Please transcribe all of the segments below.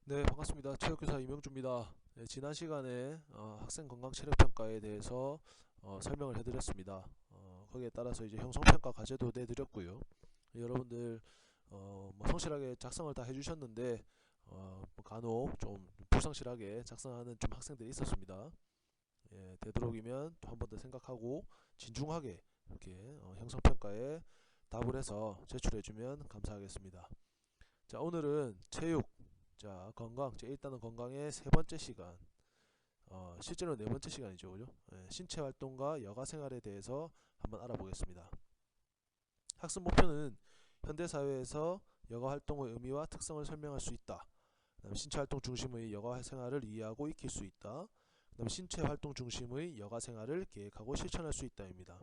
네, 반갑습니다. 체육교사 이명주입니다. 네, 지난 시간에 학생 건강 체력 평가에 대해서 설명을 해드렸습니다. 거기에 따라서 이제 형성평가 과제도 내드렸고요. 여러분들 뭐 성실하게 작성을 다 해주셨는데 뭐 간혹 좀 불성실하게 작성하는 좀 학생들이 있었습니다. 예, 되도록이면 또 한 번 더 생각하고 진중하게 이렇게 형성평가에 답을 해서 제출해주면 감사하겠습니다. 자, 오늘은 체육, 자, 건강, 일단은 건강의 세 번째 시간, 실제로 네 번째 시간이죠, 그죠? 예, 신체 활동과 여가 생활에 대해서 한번 알아보겠습니다. 학습 목표는 현대 사회에서 여가 활동의 의미와 특성을 설명할 수 있다. 그다음에 신체 활동 중심의 여가 생활을 이해하고 익힐 수 있다. 그다음에 신체 활동 중심의 여가 생활을 계획하고 실천할 수 있다입니다.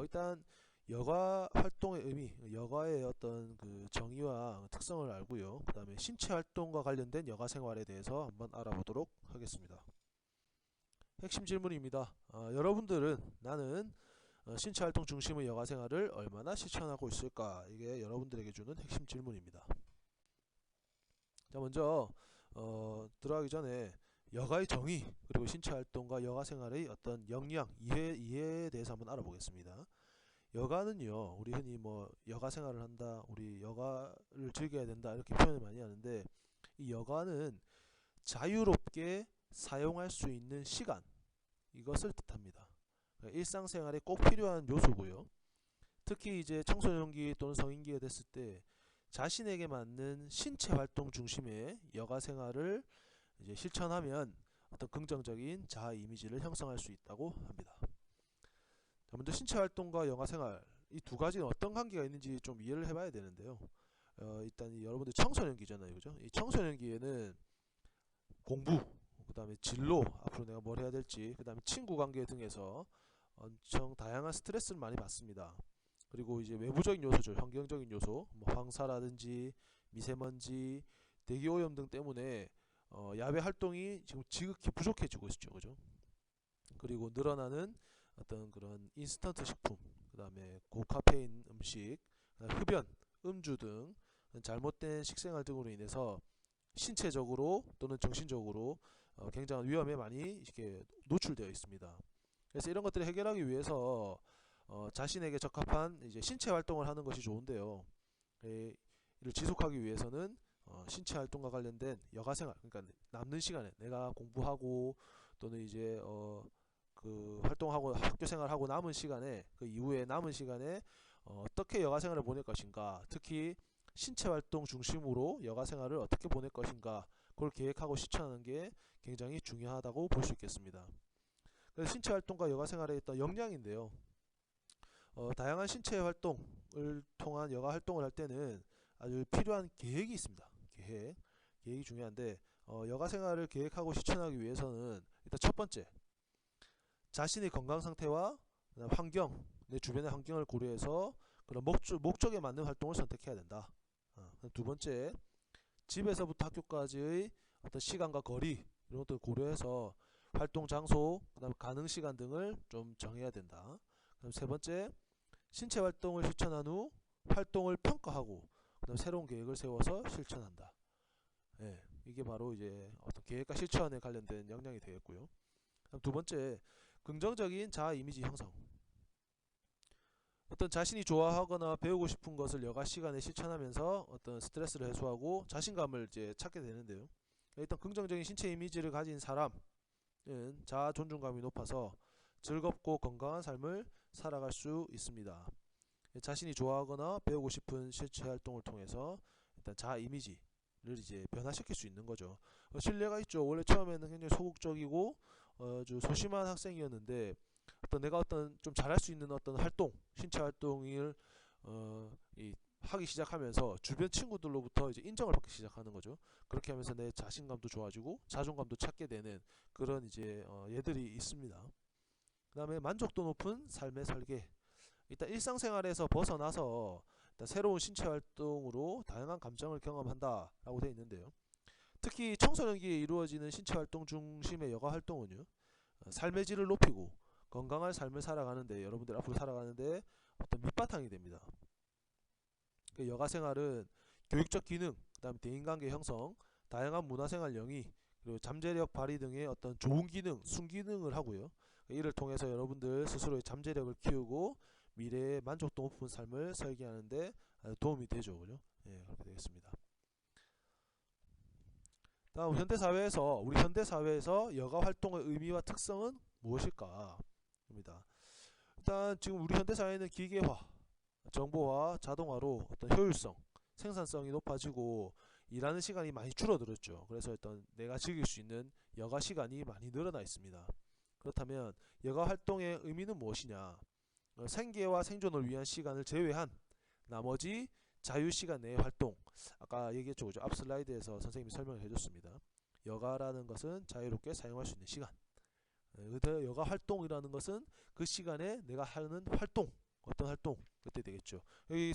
일단 여가 활동의 의미, 여가의 어떤 그 정의와 특성을 알고요. 그 다음에 신체 활동과 관련된 여가 생활에 대해서 한번 알아보도록 하겠습니다. 핵심 질문입니다. 여러분들은 나는 신체 활동 중심의 여가 생활을 얼마나 실천하고 있을까? 이게 여러분들에게 주는 핵심 질문입니다. 자, 먼저 들어가기 전에 여가의 정의, 그리고 신체 활동과 여가 생활의 어떤 역량, 이해에 대해서 한번 알아보겠습니다. 여가는요, 우리 흔히 뭐 여가 생활을 한다, 우리 여가를 즐겨야 된다, 이렇게 표현을 많이 하는데, 이 여가는 자유롭게 사용할 수 있는 시간, 이것을 뜻합니다. 그러니까 일상생활에 꼭 필요한 요소고요. 특히 이제 청소년기 또는 성인기가 됐을 때 자신에게 맞는 신체 활동 중심의 여가 생활을 이제 실천하면 어떤 긍정적인 자아 이미지를 형성할 수 있다고 합니다. 자, 먼저 신체 활동과 여가 생활, 이 두 가지는 어떤 관계가 있는지 좀 이해를 해봐야 되는데요. 일단 여러분들 청소년기잖아요, 그죠? 이 청소년기에는 공부, 그 다음에 진로, 앞으로 내가 뭘 해야 될지, 그 다음에 친구 관계 등에서 엄청 다양한 스트레스를 많이 받습니다. 그리고 이제 외부적인 요소죠, 환경적인 요소, 뭐 황사라든지 미세먼지, 대기 오염 등 때문에 야외 활동이 지금 지극히 부족해지고 있죠, 그죠? 그리고 늘어나는 어떤 그런 인스턴트 식품, 그 다음에 고카페인 음식, 흡연, 음주 등 잘못된 식생활 등으로 인해서 신체적으로 또는 정신적으로 굉장한 위험에 많이 이렇게 노출되어 있습니다. 그래서 이런 것들을 해결하기 위해서 자신에게 적합한 이제 신체 활동을 하는 것이 좋은데요. 이를 지속하기 위해서는 신체 활동과 관련된 여가 생활, 그러니까 남는 시간에 내가 공부하고 또는 이제 그 활동하고 학교 생활하고 남은 시간에, 그 이후에 남은 시간에 어떻게 여가 생활을 보낼 것인가, 특히 신체 활동 중심으로 여가 생활을 어떻게 보낼 것인가, 그걸 계획하고 실천하는 게 굉장히 중요하다고 볼 수 있겠습니다. 그래서 신체 활동과 여가 생활의 어떤 역량인데요. 다양한 신체 활동을 통한 여가 활동을 할 때는 아주 필요한 계획이 있습니다. 계획이 중요한데, 여가 생활을 계획하고 실천하기 위해서는 일단 첫 번째, 자신의 건강 상태와 환경, 내 주변의 환경을 고려해서 그런 목적에 맞는 활동을 선택해야 된다. 두 번째, 집에서부터 학교까지의 어떤 시간과 거리 이런 것들을 고려해서 활동 장소, 그다음 가능 시간 등을 좀 정해야 된다. 그다음 세 번째, 신체 활동을 실천한 후 활동을 평가하고 그다음 새로운 계획을 세워서 실천한다. 예, 이게 바로 이제 어떤 계획과 실천에 관련된 역량이 되겠고요. 그다음 두 번째, 긍정적인 자아 이미지 형성. 어떤 자신이 좋아하거나 배우고 싶은 것을 여가 시간에 실천하면서 어떤 스트레스를 해소하고 자신감을 이제 찾게 되는데요. 일단 긍정적인 신체 이미지를 가진 사람은 자아 존중감이 높아서 즐겁고 건강한 삶을 살아갈 수 있습니다. 자신이 좋아하거나 배우고 싶은 실체 활동을 통해서 일단 자아 이미지를 이제 변화시킬 수 있는 거죠. 신뢰가 있죠. 원래 처음에는 굉장히 소극적이고 아주 소심한 학생이었는데 내가 어떤 좀 잘할 수 있는 어떤 활동, 신체 활동을 하기 시작하면서 주변 친구들로부터 이제 인정을 받기 시작하는 거죠. 그렇게 하면서 내 자신감도 좋아지고 자존감도 찾게 되는 그런 이제 예들이 있습니다. 그다음에 만족도 높은 삶의 설계. 일단 일상생활에서 벗어나서 일단 새로운 신체 활동으로 다양한 감정을 경험한다라고 되어 있는데요. 특히 청소년기에 이루어지는 신체 활동 중심의 여가 활동은요, 삶의 질을 높이고 건강한 삶을 살아가는데, 여러분들 앞으로 살아가는데 어떤 밑바탕이 됩니다. 그 여가 생활은 교육적 기능, 그다음 대인관계 형성, 다양한 문화생활 영위 그리고 잠재력 발휘 등의 어떤 좋은 기능, 순기능을 하고요. 이를 통해서 여러분들 스스로의 잠재력을 키우고 미래의 만족도 높은 삶을 설계하는데 도움이 되죠. 그죠? 예, 그렇게 되겠습니다. 다음 우리 현대 사회에서 여가 활동의 의미와 특성은 무엇일까? 입니다. 일단 지금 우리 현대 사회는 기계화, 정보화, 자동화로 어떤 효율성, 생산성이 높아지고 일하는 시간이 많이 줄어들었죠. 그래서 일단 내가 즐길 수 있는 여가 시간이 많이 늘어나 있습니다. 그렇다면 여가 활동의 의미는 무엇이냐? 생계와 생존을 위한 시간을 제외한 나머지 자유시간 내의 활동, 아까 얘기했죠. 그죠? 앞 슬라이드에서 선생님이 설명을 해줬습니다. 여가라는 것은 자유롭게 사용할 수 있는 시간, 여가 활동이라는 것은 그 시간에 내가 하는 활동, 어떤 활동, 그때 되겠죠. 여기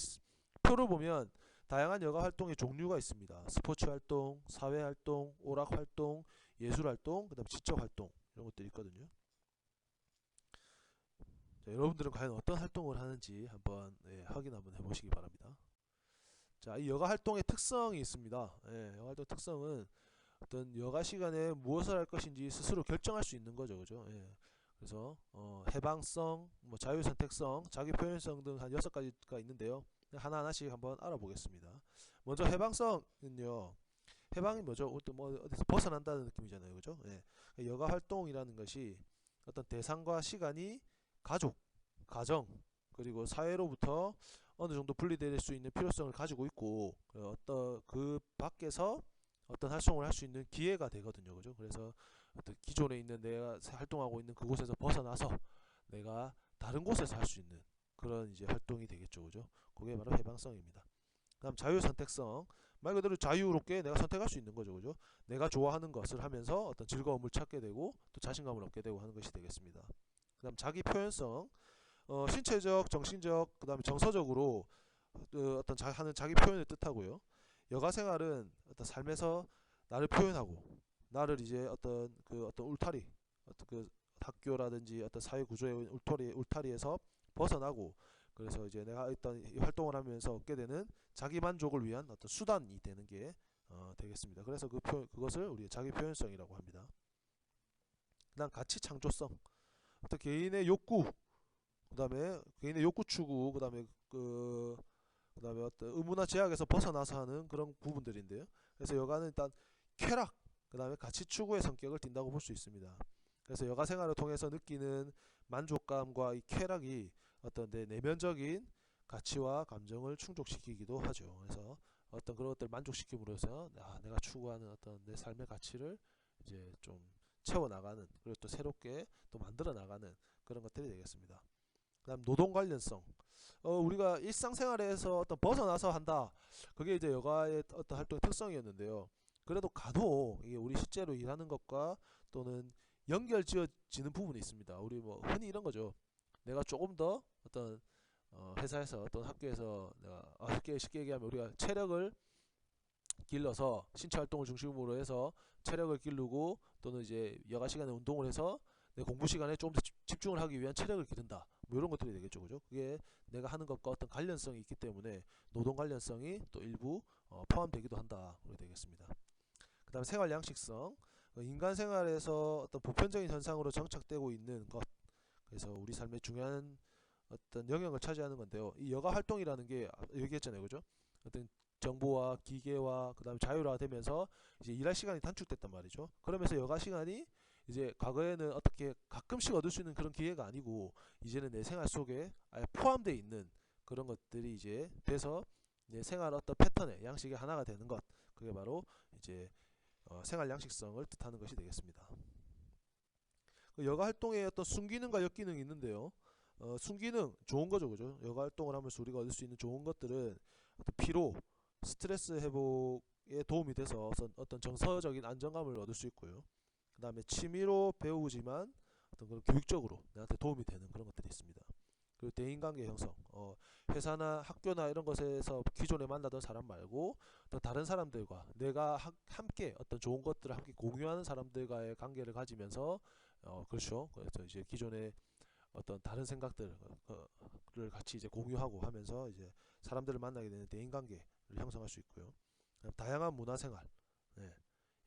표를 보면 다양한 여가 활동의 종류가 있습니다. 스포츠 활동, 사회 활동, 오락 활동, 예술 활동, 그다음 지적 활동 이런 것들이 있거든요. 자, 여러분들은 과연 어떤 활동을 하는지 한번 확인 한번 해보시기 바랍니다. 자, 이 여가 활동의 특성이 있습니다. 여가 활동 특성은 어떤 여가 시간에 무엇을 할 것인지 스스로 결정할 수 있는 거죠, 그죠? 그래서 해방성, 뭐 자유선택성, 자기표현성 등 한 6가지가 있는데요. 하나하나씩 한번 알아보겠습니다. 먼저 해방성은요. 해방이 뭐죠? 어디서 벗어난다는 느낌이잖아요, 그죠? 여가 활동이라는 것이 어떤 대상과 시간이 가족, 가정, 그리고 사회로부터 어느 정도 분리될 수 있는 필요성을 가지고 있고 어떤 그 밖에서 어떤 활동을 할 수 있는 기회가 되거든요, 그죠? 그래서 어떤 기존에 있는 내가 활동하고 있는 그곳에서 벗어나서 내가 다른 곳에서 할 수 있는 그런 이제 활동이 되겠죠, 그죠? 그게 바로 해방성입니다. 그다음 자유선택성, 말 그대로 자유롭게 내가 선택할 수 있는 거죠, 그죠? 내가 좋아하는 것을 하면서 어떤 즐거움을 찾게 되고 또 자신감을 얻게 되고 하는 것이 되겠습니다. 그다음 자기표현성, 신체적, 정신적, 그다음에 정서적으로 어떤 하는 자기 표현을 뜻하고요. 여가 생활은 어떤 삶에서 나를 표현하고 나를 이제 어떤 울타리, 어떤 그 학교라든지 어떤 사회 구조의 울타리에서 벗어나고 그래서 이제 내가 어떤 활동을 하면서 얻게 되는 자기 만족을 위한 어떤 수단이 되는 게 되겠습니다. 그래서 그것을 우리 자기 표현성이라고 합니다. 그다음 가치 창조성, 어떤 개인의 욕구, 그다음에 개인의 욕구 추구, 그다음에 어떤 의무나 제약에서 벗어나서 하는 그런 부분들인데요. 그래서 여가는 일단 쾌락, 그다음에 가치 추구의 성격을 띈다고 볼 수 있습니다. 그래서 여가 생활을 통해서 느끼는 만족감과 이 쾌락이 어떤 내 내면적인 가치와 감정을 충족시키기도 하죠. 그래서 어떤 그런 것들을 만족시킴으로써 내가 추구하는 어떤 내 삶의 가치를 이제 좀 채워 나가는, 그리고 또 새롭게 또 만들어 나가는 그런 것들이 되겠습니다. 그다음 노동 관련성, 우리가 일상생활에서 어떤 벗어나서 한다, 그게 이제 여가의 어떤 활동의 특성이었는데요. 그래도 가도 이게 우리 실제로 일하는 것과 또는 연결지어지는 부분이 있습니다. 우리 뭐 흔히 이런 거죠. 내가 조금 더 어떤 회사에서 어떤 학교에서 내가 쉽게 얘기하면 우리가 체력을 길러서 신체 활동을 중심으로 해서 체력을 기르고 또는 이제 여가 시간에 운동을 해서 내 공부 시간에 조금 더 집중을 하기 위한 체력을 기른다. 뭐 이런 것들이 되겠죠, 그죠? 그게 내가 하는 것과 어떤 관련성이 있기 때문에 노동 관련성이 또 일부 포함되기도 한다. 그렇게 되겠습니다. 그다음에 생활 양식성, 인간 생활에서 어떤 보편적인 현상으로 정착되고 있는 것, 그래서 우리 삶에 중요한 어떤 영역을 차지하는 건데요. 이 여가 활동이라는 게 얘기했잖아요, 그죠? 어떤 정보와 기계와 그다음에 자율화되면서 이제 일할 시간이 단축됐단 말이죠. 그러면서 여가 시간이 이제 과거에는 어떻게 가끔씩 얻을 수 있는 그런 기회가 아니고 이제는 내 생활 속에 아예 포함되어 있는 그런 것들이 이제 돼서 내 생활 어떤 패턴의 양식의 하나가 되는 것, 그게 바로 이제 생활 양식성을 뜻하는 것이 되겠습니다. 여가 활동의 어떤 순기능과 역기능이 있는데요. 순기능 좋은 거죠, 그죠? 여가 활동을 하면서 우리가 얻을 수 있는 좋은 것들은 어떤 피로, 스트레스 회복에 도움이 돼서 어떤 정서적인 안정감을 얻을 수 있고요. 그 다음에 취미로 배우지만 어떤 그런 교육적으로 나한테 도움이 되는 그런 것들이 있습니다. 그리고 대인관계 형성, 회사나 학교나 이런 것에서 기존에 만나던 사람 말고 또 다른 사람들과 내가 함께 어떤 좋은 것들을 함께 공유하는 사람들과의 관계를 가지면서 그렇죠. 그래서 이제 기존에 어떤 다른 생각들을 같이 이제 공유하고 하면서 이제 사람들을 만나게 되는 대인관계를 형성할 수 있고요. 다양한 문화생활, 네.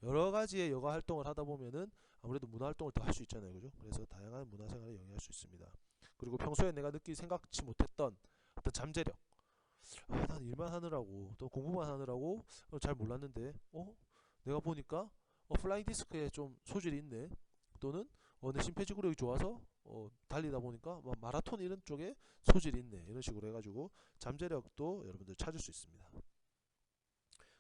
여러 가지의 여가 활동을 하다 보면은 아무래도 문화 활동을 더 할 수 있잖아요, 그죠? 그래서 다양한 문화 생활에 영위할 수 있습니다. 그리고 평소에 내가 생각지 못했던 어떤 잠재력, 난 일만 하느라고 또 공부만 하느라고 잘 몰랐는데, 내가 보니까 플라잉 디스크에 좀 소질이 있네. 또는 내 심폐지구력이 좋아서 달리다 보니까 마라톤 이런 쪽에 소질이 있네. 이런 식으로 해가지고 잠재력도 여러분들 찾을 수 있습니다.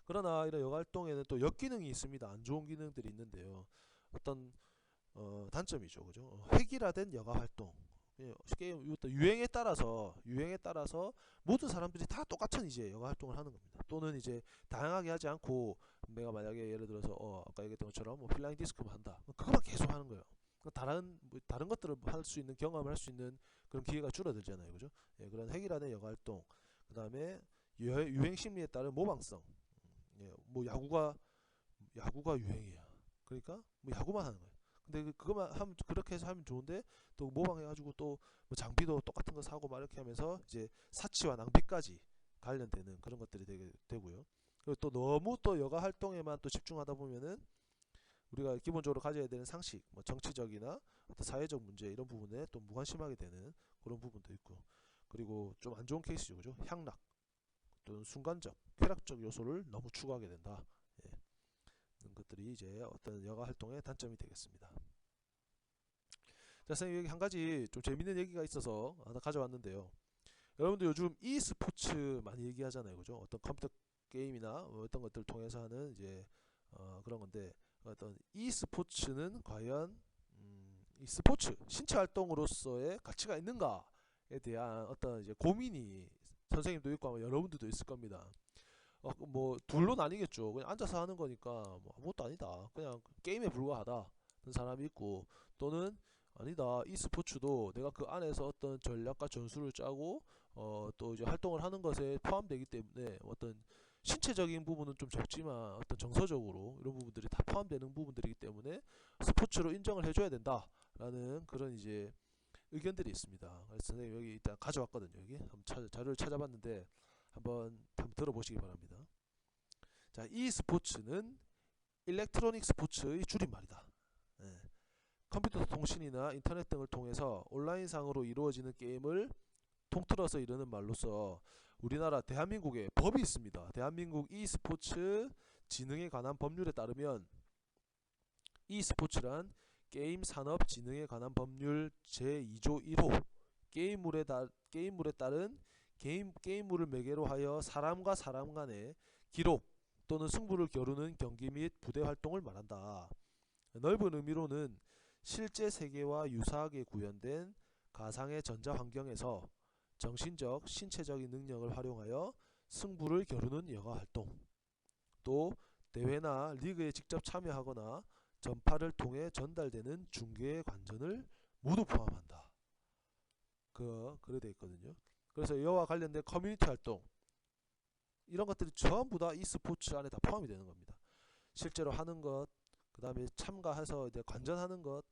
그러나 이런 여가 활동에는 또 역기능이 있습니다. 안 좋은 기능들이 있는데요. 어떤 단점이죠, 그죠? 획일화된 여가 활동. 게임 이것도 유행에 따라서 모든 사람들이 다 똑같은 이제 여가 활동을 하는 겁니다. 또는 이제 다양하게 하지 않고 내가 만약에 예를 들어서 아까 얘기했던 것처럼 플라잉 디스크만 한다. 그것만 계속 하는 거예요. 다른 것들을 할 수 있는 경험을 할 수 있는 그런 기회가 줄어들잖아요, 그죠? 예, 그런 획일화된 여가 활동. 그다음에 유행 심리에 따른 모방성. 예, 뭐 야구가 유행이야. 그러니까 뭐 야구만 하는 거예요. 근데 그것만 하면 그렇게 해서 하면 좋은데 또 모방해가지고 또뭐 장비도 똑같은 거 사고 막 이렇게 하면서 이제 사치와 낭비까지 관련되는 그런 것들이 되고요. 그리고 또 너무 또 여가 활동에만 또 집중하다 보면은 우리가 기본적으로 가져야 되는 상식, 뭐 정치적이나 어떤 사회적 문제 이런 부분에 또 무관심하게 되는 그런 부분도 있고, 그리고 좀 안 좋은 케이스죠, 그죠? 향락 또는 순간적, 쾌락적 요소를 너무 추구하게 된다. 예. 이런 것들이 이제 어떤 여가 활동의 단점이 되겠습니다. 자, 선생님 여기 한 가지 좀 재밌는 얘기가 있어서 하나 가져왔는데요. 여러분들 요즘 e스포츠 많이 얘기하잖아요, 그죠? 어떤 컴퓨터 게임이나 뭐 어떤 것들 통해서 하는 이제 그런 건데, 어떤 e스포츠는 과연 이 스포츠 신체 활동으로서의 가치가 있는가에 대한 어떤 이제 고민이 선생님도 있고 아마 여러분들도 있을 겁니다. 뭐 둘로 나뉘겠죠. 그냥 앉아서 하는 거니까 뭐 아무것도 아니다. 그냥 게임에 불과하다. 는 사람이 있고, 또는 아니다. e스포츠도 내가 그 안에서 어떤 전략과 전술을 짜고 또 이제 활동을 하는 것에 포함되기 때문에 어떤 신체적인 부분은 좀 적지만 어떤 정서적으로 이런 부분들이 다 포함되는 부분들이기 때문에 스포츠로 인정을 해줘야 된다라는 그런 이제 의견들이 있습니다. 그래서 선생님 여기 일단 가져왔거든요. 여기 한번 자료를 찾아봤는데 한번 들어보시기 바랍니다. 자, 이 스포츠는 일렉트로닉 스포츠의 줄임말이다. 예. 컴퓨터 통신이나 인터넷 등을 통해서 온라인상으로 이루어지는 게임을 통틀어서 이르는 말로서 우리나라 대한민국에 법이 있습니다. 대한민국 e스포츠 진흥에 관한 법률에 따르면 e스포츠란 게임 산업 진흥에 관한 법률 제2조 1호 게임물에 따른 게임물을 매개로 하여 사람과 사람 간의 기록 또는 승부를 겨루는 경기 및 부대 활동을 말한다. 넓은 의미로는 실제 세계와 유사하게 구현된 가상의 전자 환경에서 정신적, 신체적인 능력을 활용하여 승부를 겨루는 여가 활동, 또 대회나 리그에 직접 참여하거나 전파를 통해 전달되는 중계의 관전을 모두 포함한다. 그래 돼 있거든요. 그래서 이와 관련된 커뮤니티 활동 이런 것들이 전부 다 e스포츠 안에 다 포함이 되는 겁니다. 실제로 하는 것, 그 다음에 참가해서 이제 관전하는 것,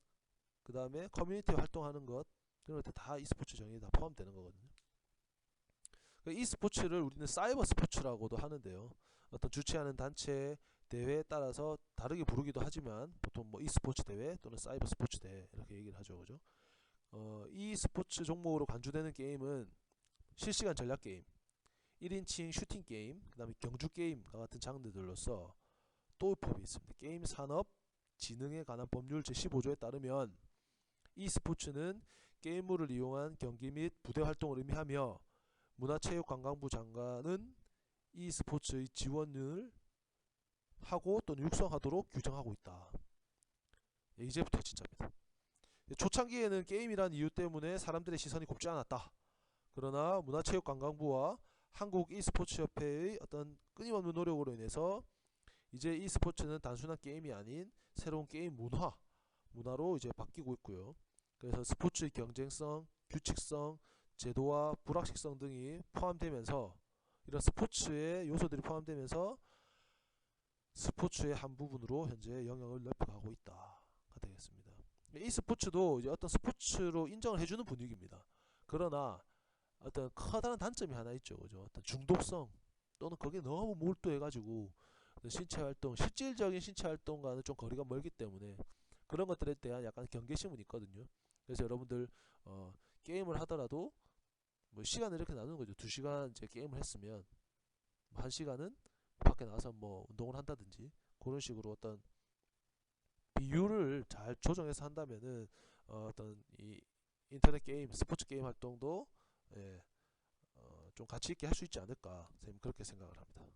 그 다음에 커뮤니티 활동하는 것, 그런 것들 다 e스포츠 정의에 다 포함되는 거거든요. e스포츠를 우리는 사이버 스포츠라고도 하는데요. 어떤 주최하는 단체, 대회에 따라서 다르게 부르기도 하지만 보통 뭐 e스포츠 대회 또는 사이버 스포츠 대회 이렇게 얘기를 하죠, 그죠? e스포츠 종목으로 간주되는 게임은 실시간 전략 게임, 1인칭 슈팅 게임, 그 다음에 경주 게임과 같은 장르들로서 또 법이 있습니다. 게임 산업 진흥에 관한 법률 제15조에 따르면 e스포츠는 게임물을 이용한 경기 및 부대 활동을 의미하며 문화체육관광부 장관은 e스포츠의 지원을 하고 또는 육성하도록 규정하고 있다. 이제부터 진짜입니다. 초창기에는 게임이란 이유 때문에 사람들의 시선이 곱지 않았다. 그러나 문화체육관광부와 한국 e스포츠협회의 어떤 끊임없는 노력으로 인해서 이제 e스포츠는 단순한 게임이 아닌 새로운 게임 문화로 이제 바뀌고 있고요. 그래서 스포츠의 경쟁성, 규칙성, 제도와 불확실성 등이 포함되면서 이런 스포츠의 요소들이 포함되면서 스포츠의 한 부분으로 현재 영역을 넓혀가고 있다가 되겠습니다. e스포츠도 이제 어떤 스포츠로 인정을 해주는 분위기입니다. 그러나 어떤 커다란 단점이 하나 있죠, 그죠? 어떤 중독성 또는 거기에 너무 몰두해가지고 신체 활동, 실질적인 신체 활동과는 좀 거리가 멀기 때문에 그런 것들에 대한 약간 경계심은 있거든요. 그래서 여러분들 게임을 하더라도 뭐 시간을 이렇게 나누는 거죠. 2시간 이제 게임을 했으면 1시간은 밖에 나가서 뭐 운동을 한다든지 그런 식으로 어떤 비율을 잘 조정해서 한다면은 어떤 이 인터넷 게임, 스포츠 게임 활동도 예, 좀 가치 있게 할 수 있지 않을까 선생님 그렇게 생각을 합니다.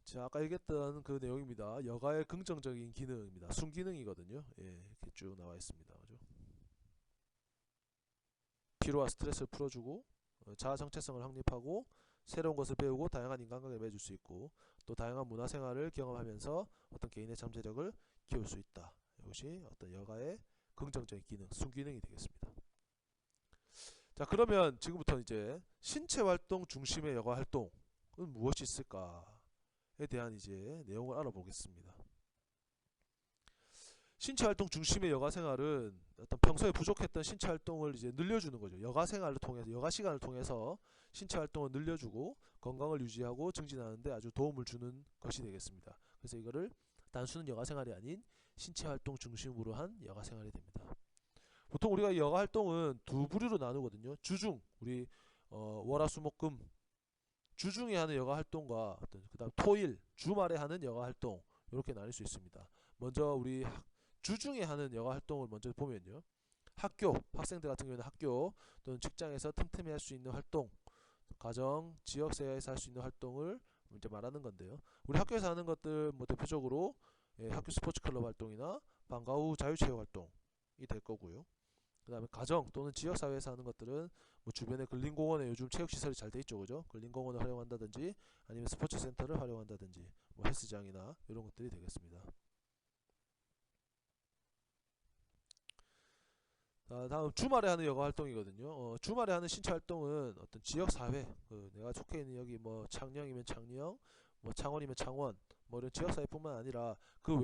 자, 아까 얘기했던 그 내용입니다. 여가의 긍정적인 기능입니다. 순기능이거든요. 예, 이렇게 쭉 나와 있습니다. 그죠? 피로와 스트레스를 풀어주고 자아 정체성을 확립하고 새로운 것을 배우고 다양한 인간관계를 맺을 수 있고 또 다양한 문화생활을 경험하면서 어떤 개인의 잠재력을 키울 수 있다. 이것이 어떤 여가의 긍정적인 기능, 순기능이 되겠습니다. 자, 그러면 지금부터 이제 신체 활동 중심의 여가 활동은 무엇이 있을까에 대한 이제 내용을 알아보겠습니다. 신체 활동 중심의 여가 생활은 어떤 평소에 부족했던 신체 활동을 이제 늘려주는 거죠. 여가 생활을 통해서, 여가 시간을 통해서 신체 활동을 늘려주고 건강을 유지하고 증진하는데 아주 도움을 주는 것이 되겠습니다. 그래서 이거를 단순한 여가 생활이 아닌 신체 활동 중심으로 한 여가 생활이 됩니다. 보통 우리가 여가 활동은 두 부류로 나누거든요. 주중, 우리 월화수목금 주중에 하는 여가 활동과 그다음 토일, 주말에 하는 여가 활동 이렇게 나눌 수 있습니다. 먼저 우리 주중에 하는 여가 활동을 먼저 보면요. 학교, 학생들 같은 경우는 학교 또는 직장에서 틈틈이 할 수 있는 활동, 가정, 지역사회에서 할 수 있는 활동을 이제 말하는 건데요. 우리 학교에서 하는 것들 뭐 대표적으로 학교 스포츠 클럽 활동이나 방과 후 자유체육 활동이 될 거고요. 그 다음에 가정 또는 지역사회에서 하는 것들은 뭐 주변에 근린공원에 요즘 체육시설이 잘 돼 있죠, 그죠? 근린공원을 활용한다든지 아니면 스포츠센터를 활용한다든지 뭐 헬스장이나 이런 것들이 되겠습니다. 다음 주말에 하는 여가 활동이거든요. 주말에 하는 신체 활동은 어떤 지역사회, 내가 속해 있는 여기 뭐 창녕이면 창녕, 뭐 창원이면 창원, 뭐 이런 지역사회뿐만 아니라 그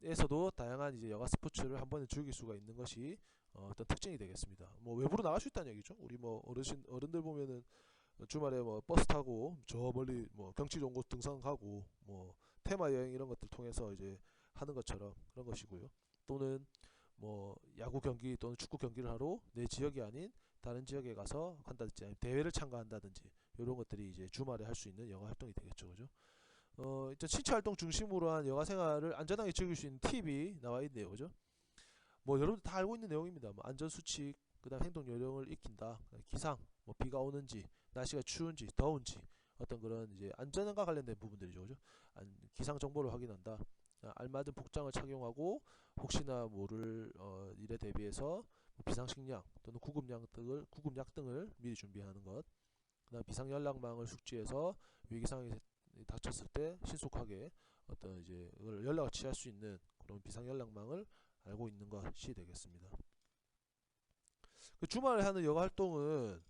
외에서도 다양한 이제 여가 스포츠를 한 번에 즐길 수가 있는 것이 어떤 특징이 되겠습니다. 뭐 외부로 나갈 수 있다는 얘기죠. 우리 뭐 어른들 보면은 주말에 뭐 버스 타고 저 멀리 뭐 경치 좋은 곳 등산 가고 뭐 테마 여행 이런 것들 통해서 이제 하는 것처럼 그런 것이고요. 또는 뭐 야구 경기 또는 축구 경기를 하러 내 지역이 아닌 다른 지역에 가서 한다든지 아니면 대회를 참가한다든지 이런 것들이 이제 주말에 할 수 있는 여가 활동이 되겠죠, 그죠? 일단 신체 활동 중심으로 한 여가 생활을 안전하게 즐길 수 있는 팁이 나와 있네요, 그죠? 뭐 여러분들 다 알고 있는 내용입니다. 뭐 안전 수칙, 그다음 행동 요령을 익힌다, 기상, 뭐 비가 오는지, 날씨가 추운지, 더운지 어떤 그런 이제 안전과 관련된 부분들이죠, 그죠? 기상 정보를 확인한다. 알맞은 복장을 착용하고 혹시나 모를 일에 대비해서 비상식량 또는 구급약 등을 미리 준비하는 것. 그다음 비상연락망을 숙지해서 위기 상황이 닥쳤을 때 신속하게 어떤 이제 연락을 취할 수 있는 그런 비상연락망을 알고 있는 것이 되겠습니다. 그 주말에 하는 여가 활동은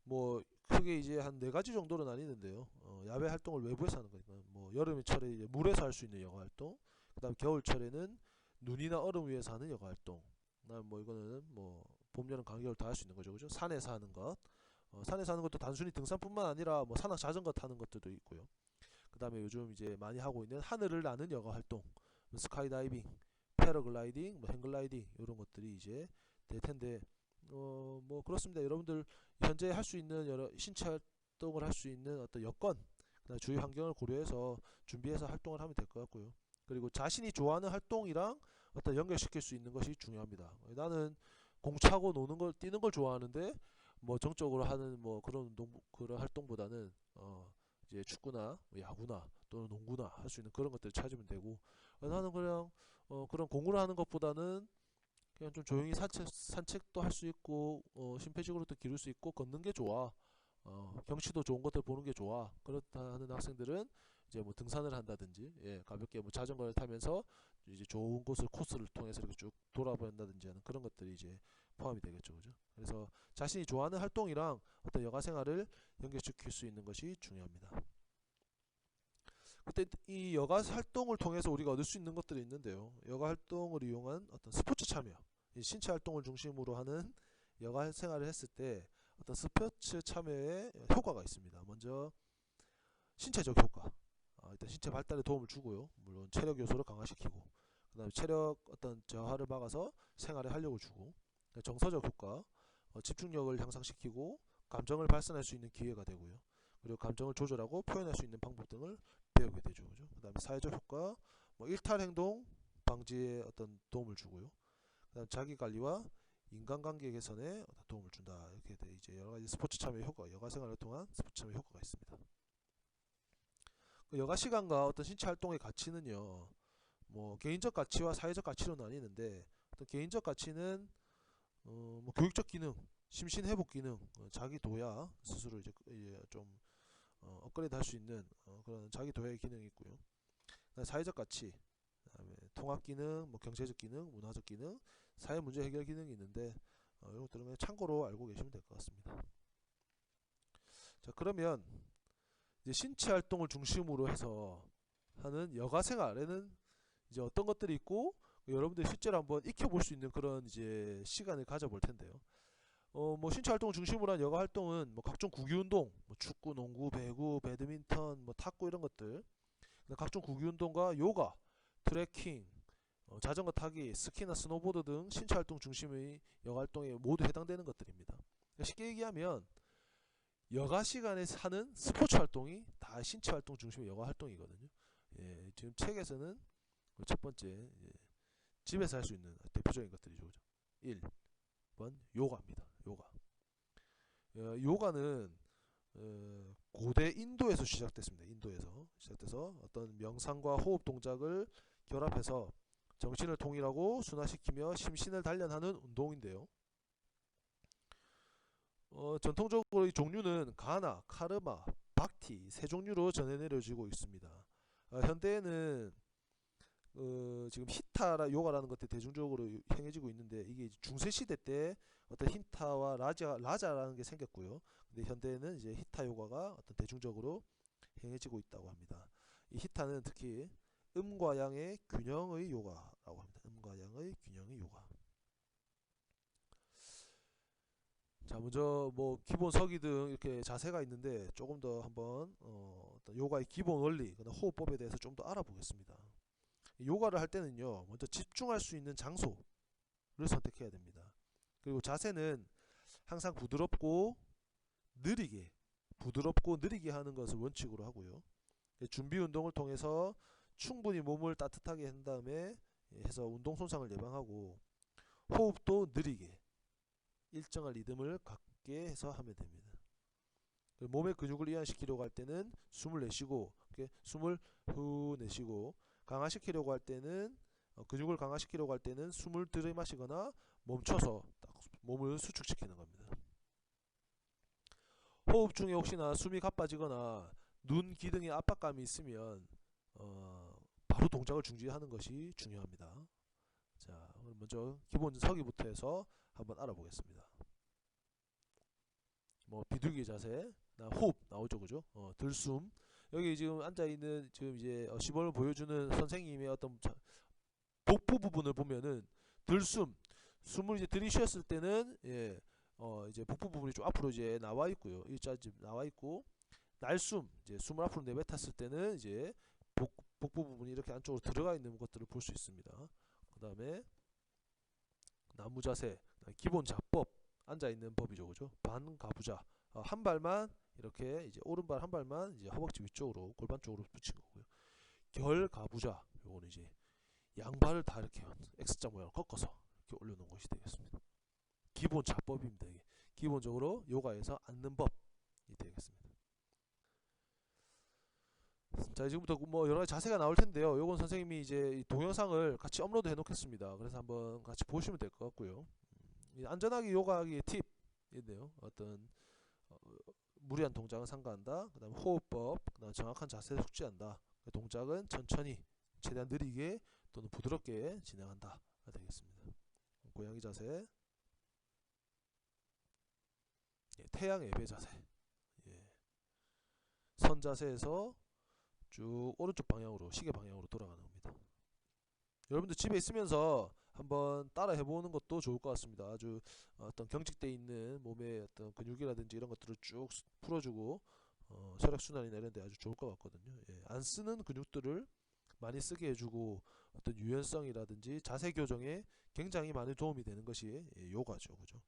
뭐 크게 이제 한 4가지 정도로 나뉘는데요. 야외 활동을 외부에서 하는 거니까 뭐 여름철에 이제 물에서 할 수 있는 여가 활동, 그다음 겨울철에는 눈이나 얼음 위에서 하는 여가 활동. 그다음 뭐 이거는 뭐 봄, 여름, 가을, 겨울 다 할 수 있는 거죠, 그죠? 산에서 하는 것. 산에서 하는 것도 단순히 등산뿐만 아니라 뭐 산악 자전거 타는 것들도 있고요. 그다음에 요즘 이제 많이 하고 있는 하늘을 나는 여가 활동, 뭐 스카이다이빙, 패러글라이딩, 뭐 행글라이딩 이런 것들이 이제 될 텐데 뭐 그렇습니다. 여러분들 현재 할 수 있는 여러 신체 활동을 할 수 있는 어떤 여건, 그다음 주위 환경을 고려해서 준비해서 활동을 하면 될 것 같고요. 그리고 자신이 좋아하는 활동이랑 어떤 연결시킬 수 있는 것이 중요합니다. 나는 공 차고 노는 걸 뛰는 걸 좋아하는데 뭐 정적으로 하는 뭐 그런 운동 그런 활동보다는 이제 축구나 뭐 야구나 또는 농구나 할 수 있는 그런 것들을 찾으면 되고 나는 그냥 그런 공으로 하는 것보다는 그냥 좀 조용히 산책도 할 수 있고 심폐지구로도 기를 수 있고 걷는 게 좋아. 경치도 좋은 것들 보는 게 좋아. 그렇다 하는 학생들은 이제 뭐 등산을 한다든지 가볍게 뭐 자전거를 타면서 이제 좋은 곳을 코스를 통해서 이렇게 쭉 돌아본다든지 하는 그런 것들이 이제 포함이 되겠죠, 그죠? 그래서 자신이 좋아하는 활동이랑 어떤 여가 생활을 연결시킬 수 있는 것이 중요합니다. 그때 이 여가 활동을 통해서 우리가 얻을 수 있는 것들이 있는데요. 여가 활동을 이용한 어떤 스포츠 참여, 신체 활동을 중심으로 하는 여가 생활을 했을 때 어떤 스포츠 참여에 효과가 있습니다. 먼저 신체적 효과. 일단 신체 발달에 도움을 주고요. 물론 체력 요소를 강화시키고, 그다음에 체력 어떤 저하를 막아서 생활에 활력을 주고, 정서적 효과, 집중력을 향상시키고 감정을 발산할 수 있는 기회가 되고요. 그리고 감정을 조절하고 표현할 수 있는 방법 등을 배우게 되죠. 그죠? 그다음에 사회적 효과, 뭐 일탈 행동 방지에 어떤 도움을 주고요. 그다음 자기 관리와 인간관계 개선에 어떤 도움을 준다. 이렇게 돼 이제 여러 가지 스포츠 참여 효과, 여가 생활을 통한 스포츠 참여 효과가 있습니다. 그 여가 시간과 어떤 신체 활동의 가치는요, 뭐 개인적 가치와 사회적 가치로 나뉘는데, 어떤 개인적 가치는 뭐 교육적 기능, 심신 회복 기능, 자기 도야 스스로 이제 좀 업그레이드 할 수 있는 그런 자기 도야의 기능이 있고요. 사회적 가치, 그다음에 통합 기능, 뭐 경제적 기능, 문화적 기능, 사회 문제 해결 기능이 있는데 이런 것들은 그냥 참고로 알고 계시면 될 것 같습니다. 자, 그러면 이제 신체 활동을 중심으로 해서 하는 여가 생활에는 이제 어떤 것들이 있고, 여러분들이 실제로 한번 익혀볼 수 있는 그런 이제 시간을 가져볼 텐데요. 뭐 신체 활동을 중심으로 한 여가 활동은 뭐 각종 구기 운동, 뭐 축구, 농구, 배구, 배드민턴, 뭐 탁구 이런 것들, 각종 구기 운동과 요가, 트레킹, 자전거 타기, 스키나 스노보드 등 신체 활동 중심의 여가 활동에 모두 해당되는 것들입니다. 쉽게 얘기하면 여가 시간에 하는 스포츠 활동이 다 신체 활동 중심의 여가 활동이거든요. 예, 지금 책에서는 첫 번째 집에서 할 수 있는 대표적인 것들이죠. 1번 요가입니다. 요가. 요가는 고대 인도에서 시작됐습니다. 인도에서 시작돼서 어떤 명상과 호흡 동작을 결합해서 정신을 통일하고 순화시키며 심신을 단련하는 운동인데요. 전통적으로 이 종류는 가나, 카르마, 박티 세 종류로 전해 내려지고 있습니다. 현대에는 지금 히타 요가라는 것들이 대중적으로 행해지고 있는데, 이게 중세 시대 때 어떤 히타와 라자라는 게 생겼고요. 근데 현대에는 이제 히타 요가가 어떤 대중적으로 행해지고 있다고 합니다. 이 히타는 특히 음과 양의 균형의 요가라고 합니다. 음과 양의 균형의 요가. 자, 먼저 뭐 기본 서기 등 이렇게 자세가 있는데, 조금 더 한번 어떤 요가의 기본 원리, 호흡법에 대해서 좀 더 알아보겠습니다. 요가를 할 때는요, 먼저 집중할 수 있는 장소를 선택해야 됩니다. 그리고 자세는 항상 부드럽고 느리게 하는 것을 원칙으로 하고요. 준비 운동을 통해서 충분히 몸을 따뜻하게 한 다음에 해서 운동 손상을 예방하고, 호흡도 느리게 일정한 리듬을 갖게 해서 하면 됩니다. 몸의 근육을 이완시키려고 할 때는 숨을 내쉬고, 숨을 후 내쉬고, 강화시키려고 할 때는 근육을 강화시키려고 할 때는 숨을 들이마시거나 멈춰서 딱 몸을 수축시키는 겁니다. 호흡 중에 혹시나 숨이 가빠지거나 눈 기등에 압박감이 있으면 바로 동작을 중지하는 것이 중요합니다. 자, 먼저 기본 서기부터 해서 한번 알아보겠습니다. 뭐 비둘기 자세, 호흡 나오죠, 그죠? 들숨. 여기 지금 앉아 있는 지금 이제 시범을 보여주는 선생님의 어떤 복부 부분을 보면은 들숨, 숨을 이제 들이쉬었을 때는 이제 복부 부분이 좀 앞으로 이제 나와 있고요. 일자 나와 있고, 날숨, 이제 숨을 앞으로 내뱉었을 때는 이제 복부 부분이 이렇게 안쪽으로 들어가 있는 것들을 볼 수 있습니다. 그 다음에 나무 자세, 기본 자법, 앉아 있는 법이죠, 그죠? 반가부좌, 한 발만 이렇게 이제 오른발 한 발만 이제 허벅지 위쪽으로 골반 쪽으로 붙인 거고요. 결가부좌, 요거는 이제 양발을 다 이렇게 X자 모양을 꺾어서 이렇게 올려놓은 것이 되겠습니다. 기본 자법입니다. 이게 기본적으로 요가에서 앉는 법이 되겠습니다. 자, 지금부터 뭐 여러 가지 자세가 나올 텐데요. 요건 선생님이 이제 동영상을 같이 업로드 해 놓겠습니다. 그래서 한번 같이 보시면 될 것 같고요. 안전하게 요가하기의 팁인데요. 어떤 무리한 동작은 삼가한다. 그 다음 호흡법, 그 다음 정확한 자세를 숙지한다. 동작은 천천히, 최대한 느리게 또는 부드럽게 진행한다 되겠습니다. 고양이 자세, 태양 예배 자세, 선 자세에서 쭉 오른쪽 방향으로, 시계 방향으로 돌아가는 겁니다. 여러분들 집에 있으면서 한번 따라 해보는 것도 좋을 것 같습니다. 아주 어떤 경직되어 있는 몸의 어떤 근육이라든지 이런 것들을 쭉 풀어주고 혈액순환이나 이런 데 아주 좋을 것 같거든요. 예, 안 쓰는 근육들을 많이 쓰게 해주고 어떤 유연성이라든지 자세 교정에 굉장히 많이 도움이 되는 것이 요가죠. 그죠?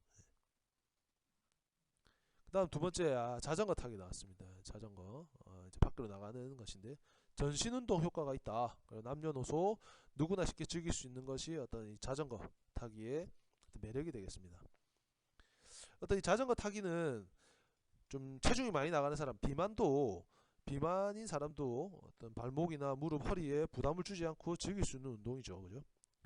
그 다음 두 번째, 자전거 타기 나왔습니다. 자전거 이제 밖으로 나가는 것인데 전신운동 효과가 있다. 남녀노소 누구나 쉽게 즐길 수 있는 것이 어떤 이 자전거 타기의 매력이 되겠습니다. 어떤 이 자전거 타기는 좀 체중이 많이 나가는 사람, 비만인 사람도 어떤 발목이나 무릎, 허리에 부담을 주지 않고 즐길 수 있는 운동이죠. 그죠?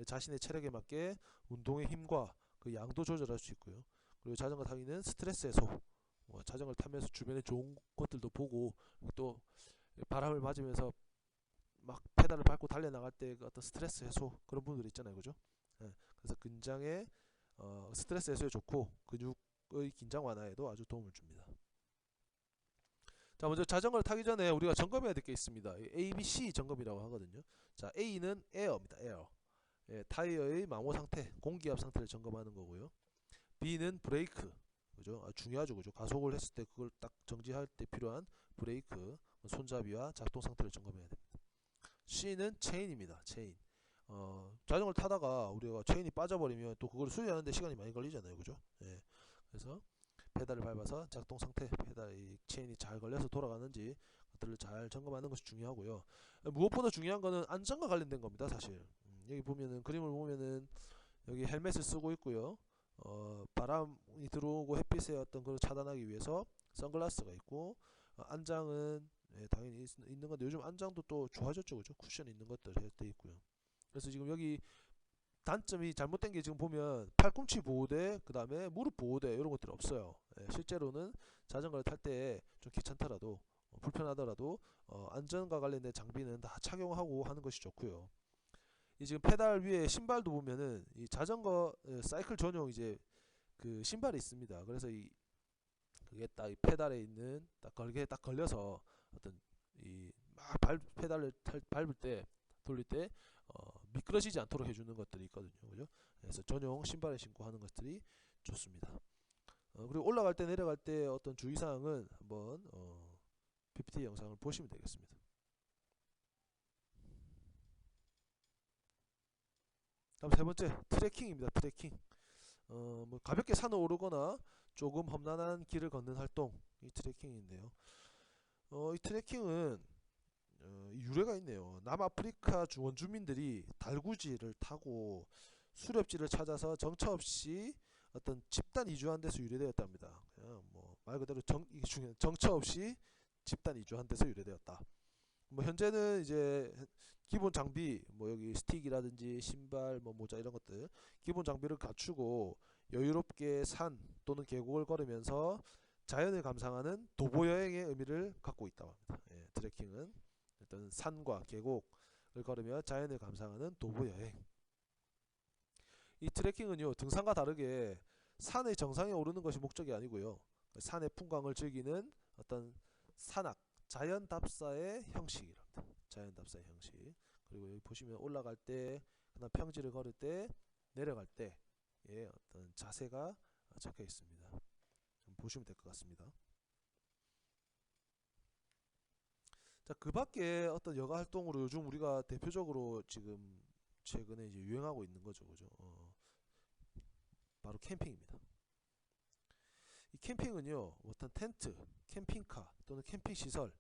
자신의 체력에 맞게 운동의 힘과 그 양도 조절할 수 있고요. 그리고 자전거 타기는 스트레스 해소, 자전거를 타면서 주변에 좋은 것들도 보고 또 바람을 맞으면서 막 페달을 밟고 달려나갈 때 그 어떤 스트레스 해소 그런 분들 있잖아요. 그죠? 예, 그래서 근장에 스트레스 해소에 좋고 근육의 긴장 완화에도 아주 도움을 줍니다. 자, 먼저 자전거를 타기 전에 우리가 점검해야 될 게 있습니다. ABC 점검이라고 하거든요. 자, A는 에어입니다. 에어. 예, 타이어의 마모 상태, 공기압 상태를 점검하는 거고요. B는 브레이크. 그죠? 중요하죠. 그죠? 가속을 했을 때 그걸 딱 정지할 때 필요한 브레이크, 손잡이와 작동 상태를 점검해야 됩니다. C는 체인입니다. 체인. 자전거를 타다가 우리가 체인이 빠져버리면 또 그걸 수리하는데 시간이 많이 걸리잖아요. 그죠? 예. 그래서 페달을 밟아서 작동 상태, 페달이 체인이 잘 걸려서 돌아가는지 그들을 잘 점검하는 것이 중요하고요. 무엇보다 중요한 거는 안전과 관련된 겁니다. 사실 여기 보면은 그림을 보면은 여기 헬멧을 쓰고 있고요. 바람이 들어오고 햇빛의 어떤 걸 차단하기 위해서 선글라스가 있고, 안장은 당연히 있는 건데 요즘 안장도 또 좋아졌죠. 그죠? 쿠션 있는 것들 돼 있고요. 그래서 지금 여기 단점이 잘못된 게 지금 보면 팔꿈치 보호대, 그 다음에 무릎 보호대 이런 것들이 없어요. 실제로는 자전거를 탈 때 좀 귀찮더라도 불편하더라도 안전과 관련된 장비는 다 착용하고 하는 것이 좋고요. 이 지금 페달 위에 신발도 보면은 이 자전거 사이클 전용 이제 그 신발이 있습니다. 그래서 그게 딱 이 페달에 있는 딱 걸게 딱 걸려서 어떤 이 막 페달을 밟을 때 돌릴 때 미끄러지지 않도록 해주는 것들이 있거든요. 그죠? 그래서 전용 신발을 신고 하는 것들이 좋습니다. 그리고 올라갈 때 내려갈 때 어떤 주의사항은 한번 PPT 영상을 보시면 되겠습니다. 다음 세 번째, 트레킹입니다. 트레킹. 뭐 가볍게 산을 오르거나 조금 험난한 길을 걷는 활동, 이 트레킹인데요. 이 트레킹은 유래가 있네요. 남아프리카 원주민들이 달구지를 타고 수렵지를 찾아서 정처 없이 어떤 집단 이주한 데서 유래되었답니다. 그냥 뭐 말 그대로 이게 중요한 정처 없이 집단 이주한 데서 유래되었다. 뭐 현재는 이제 기본 장비, 뭐 여기 스틱이라든지 신발, 뭐 모자 이런 것들 기본 장비를 갖추고 여유롭게 산 또는 계곡을 걸으면서 자연을 감상하는 도보 여행의 의미를 갖고 있다고 합니다. 예, 트레킹은 어떤 산과 계곡을 걸으며 자연을 감상하는 도보 여행. 이 트레킹은요, 등산과 다르게 산의 정상에 오르는 것이 목적이 아니고요, 산의 풍광을 즐기는 어떤 산악, 자연답사의 형식이랍니다. 자연답사의 형식. 그리고 여기 보시면 올라갈 때, 그다음 평지를 걸을 때, 내려갈 때, 예, 어떤 자세가 적혀 있습니다. 좀 보시면 될 것 같습니다. 자, 그 밖에 어떤 여가 활동으로 요즘 우리가 대표적으로 지금 최근에 이제 유행하고 있는 거죠. 그죠? 바로 캠핑입니다. 이 캠핑은요, 어떤 텐트, 캠핑카 또는 캠핑 시설,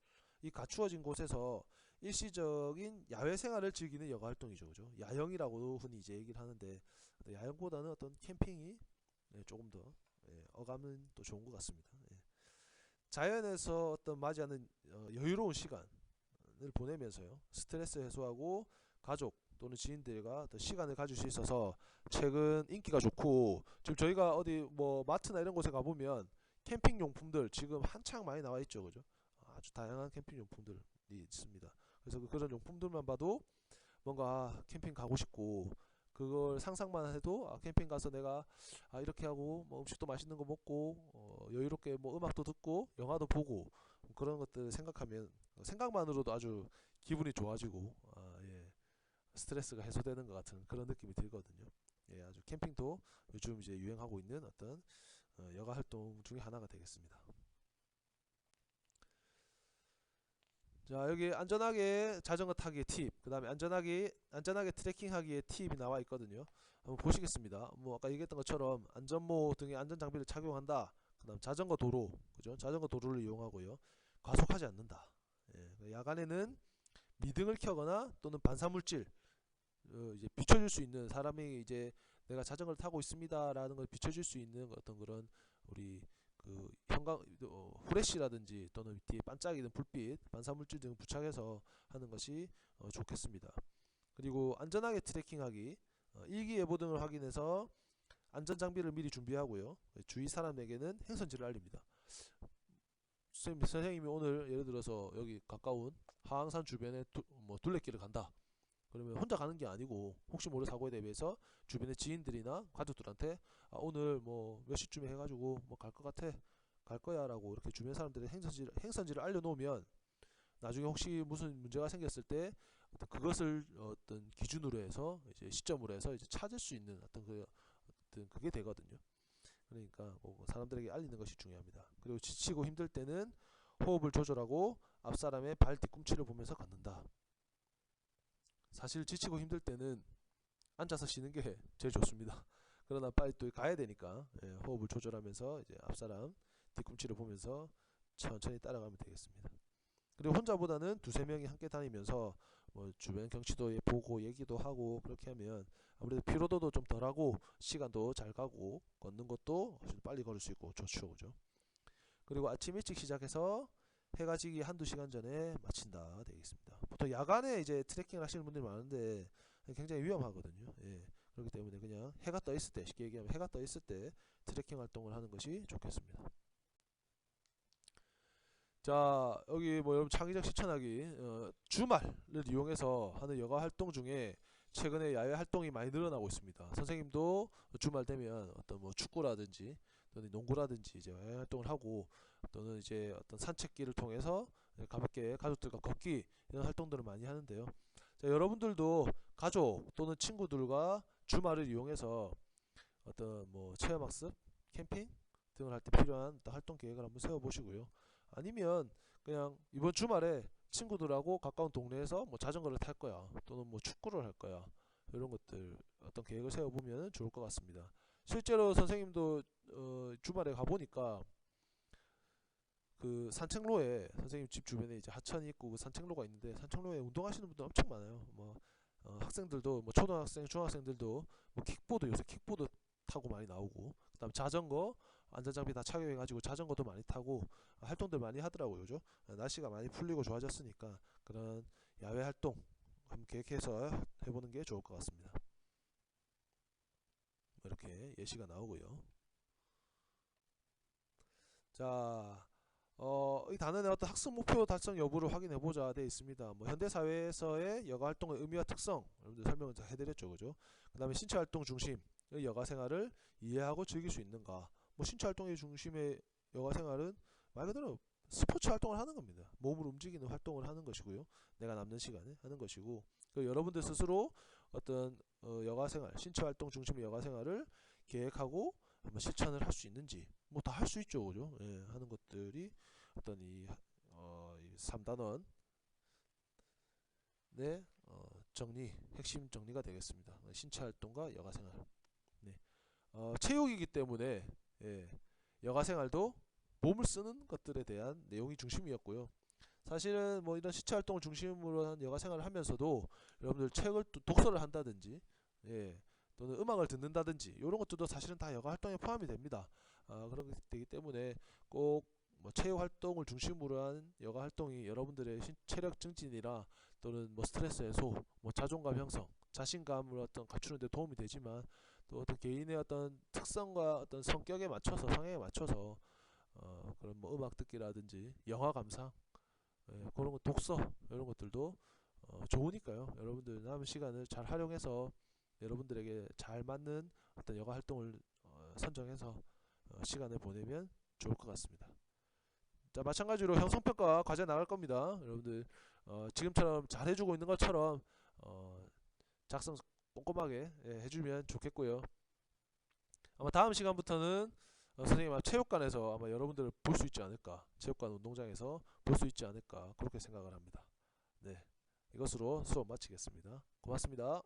이 갖추어진 곳에서 일시적인 야외 생활을 즐기는 여가 활동이죠. 그죠? 야영이라고 흔히 이제 얘기를 하는데, 야영보다는 어떤 캠핑이 조금 더 어감은 또 좋은 것 같습니다. 자연에서 어떤 맞이하는 여유로운 시간을 보내면서요, 스트레스 해소하고 가족 또는 지인들과 더 시간을 가질 수 있어서 최근 인기가 좋고, 지금 저희가 어디 뭐 마트나 이런 곳에 가보면 캠핑 용품들 지금 한창 많이 나와 있죠. 그죠? 아주 다양한 캠핑 용품들이 있습니다. 그래서 그런 용품들만 봐도 뭔가 캠핑 가고 싶고, 그걸 상상만 해도 캠핑 가서 내가 이렇게 하고 뭐 음식도 맛있는 거 먹고 여유롭게 뭐 음악도 듣고 영화도 보고 그런 것들 생각하면 생각만으로도 아주 기분이 좋아지고 예, 스트레스가 해소되는 것 같은 그런 느낌이 들거든요. 예, 아주 캠핑도 요즘 이제 유행하고 있는 어떤 여가 활동 중에 하나가 되겠습니다. 자, 여기 안전하게 자전거 타기의 팁, 그 다음에 안전하게 트레킹하기의 팁이 나와 있거든요. 한번 보시겠습니다. 뭐 아까 얘기했던 것처럼 안전모 등의 안전장비를 착용한다. 그 다음 자전거 도로, 그죠? 자전거 도로를 이용하고요. 과속하지 않는다. 예, 야간에는 미등을 켜거나 또는 반사물질, 이제 비춰줄 수 있는, 사람이 이제 내가 자전거를 타고 있습니다라는 걸 비춰줄 수 있는 어떤 그런 우리 그 형광 후레쉬라든지 또는 뒤에 반짝이는 불빛, 반사물질 등 부착해서 하는 것이 좋겠습니다. 그리고 안전하게 트레킹하기, 일기예보 등을 확인해서 안전장비를 미리 준비하고요. 주위 사람에게는 행선지를 알립니다. 선생님이 오늘 예를 들어서 여기 가까운 하항산 주변에 뭐 둘레길을 간다. 그러면 혼자 가는 게 아니고 혹시 모를 사고에 대비해서 주변의 지인들이나 가족들한테 오늘 뭐 몇 시쯤에 해가지고 뭐 갈 것 같아, 갈 거야 라고 이렇게 주변 사람들의 행선지를 알려놓으면 나중에 혹시 무슨 문제가 생겼을 때 그것을 어떤 기준으로 해서 이제 시점으로 해서 이제 찾을 수 있는 어떤 그게 되거든요. 그러니까 뭐 사람들에게 알리는 것이 중요합니다. 그리고 지치고 힘들 때는 호흡을 조절하고 앞 사람의 발 뒤꿈치를 보면서 걷는다. 사실 지치고 힘들 때는 앉아서 쉬는 게 제일 좋습니다. 그러나 빨리 또 가야 되니까 호흡을 조절하면서 이제 앞사람 뒤꿈치를 보면서 천천히 따라가면 되겠습니다. 그리고 혼자보다는 두세 명이 함께 다니면서 뭐 주변 경치도 보고 얘기도 하고 그렇게 하면 아무래도 피로도도 좀 덜하고 시간도 잘 가고 걷는 것도 훨씬 빨리 걸을 수 있고 좋죠, 그죠? 그리고 아침 일찍 시작해서 해가 지기 한두 시간 전에 마친다 되겠습니다. 보통 야간에 이제 트레킹을 하시는 분들이 많은데 굉장히 위험하거든요. 예. 그렇기 때문에 그냥 해가 떠 있을 때, 쉽게 얘기하면 해가 떠 있을 때 트레킹 활동을 하는 것이 좋겠습니다. 자, 여기 뭐 여러분 창의적 실천하기, 주말을 이용해서 하는 여가 활동 중에 최근에 야외 활동이 많이 늘어나고 있습니다. 선생님도 주말 되면 어떤 뭐 축구라든지 또는 농구라든지 이제 야외 활동을 하고 또는 이제 어떤 산책길을 통해서 가볍게 가족들과 걷기 이런 활동들을 많이 하는데요. 자, 여러분들도 가족 또는 친구들과 주말을 이용해서 어떤 뭐 체험학습, 캠핑 등을 할 때 필요한 어떤 활동 계획을 한번 세워보시고요. 아니면 그냥 이번 주말에 친구들하고 가까운 동네에서 뭐 자전거를 탈 거야 또는 뭐 축구를 할 거야, 이런 것들 어떤 계획을 세워보면 좋을 것 같습니다. 실제로 선생님도 주말에 가보니까 그 산책로에, 선생님 집 주변에 이제 하천이 있고 그 산책로가 있는데 산책로에 운동하시는 분들 엄청 많아요. 뭐 학생들도 뭐 초등학생, 중학생들도 뭐 요새 킥보드 타고 많이 나오고, 그다음 자전거 안전장비 다 착용해가지고 자전거도 많이 타고 활동들 많이 하더라고요, 그죠? 날씨가 많이 풀리고 좋아졌으니까 그런 야외 활동 한번 계획해서 해보는 게 좋을 것 같습니다. 이렇게 예시가 나오고요. 자, 이 단원의 어떤 학습 목표 달성 여부를 확인해보자 되어 있습니다. 뭐 현대 사회에서의 여가 활동의 의미와 특성, 여러분들 설명을 다 해드렸죠, 그죠? 그 다음에 신체 활동 중심의 여가 생활을 이해하고 즐길 수 있는가? 뭐 신체 활동의 중심의 여가 생활은 말 그대로 스포츠 활동을 하는 겁니다. 몸을 움직이는 활동을 하는 것이고요. 내가 남는 시간에 하는 것이고, 여러분들 스스로 어떤 여가 생활, 신체 활동 중심의 여가 생활을 계획하고 한번 실천을 할 수 있는지, 뭐 다 할 수 있죠, 그죠? 예, 하는 것들이 어떤 이 3단원 의 핵심 정리가 되겠습니다. 신체 활동과 여가 생활. 네. 체육이기 때문에 여가 생활도 몸을 쓰는 것들에 대한 내용이 중심이었고요. 사실은 뭐 이런 신체 활동을 중심으로 한 여가 생활을 하면서도 여러분들 책을 독서를 한다든지 또는 음악을 듣는다든지 이런 것들도 사실은 다 여가 활동에 포함이 됩니다. 그렇기 되기 때문에 꼭 뭐 체육 활동을 중심으로 한 여가 활동이 여러분들의 체력 증진이나 또는 뭐 스트레스 해소, 뭐 자존감 형성, 자신감을 어떤 갖추는 데 도움이 되지만 또 어떤 개인의 어떤 특성과 어떤 성격에 맞춰서, 성향에 맞춰서 그런 뭐 음악 듣기라든지 영화 감상, 그런 거 독서 이런 것들도 좋으니까요. 여러분들 남은 시간을 잘 활용해서 여러분들에게 잘 맞는 어떤 여가 활동을 선정해서 시간을 보내면 좋을 것 같습니다. 자, 마찬가지로 형성평가 과제 나갈 겁니다. 여러분들 지금처럼 잘 해주고 있는 것처럼 작성 꼼꼼하게 해주면 좋겠고요. 아마 다음 시간부터는 선생님 체육관에서 아마 여러분들을 볼 수 있지 않을까, 체육관 운동장에서 볼 수 있지 않을까 그렇게 생각을 합니다. 네, 이것으로 수업 마치겠습니다. 고맙습니다.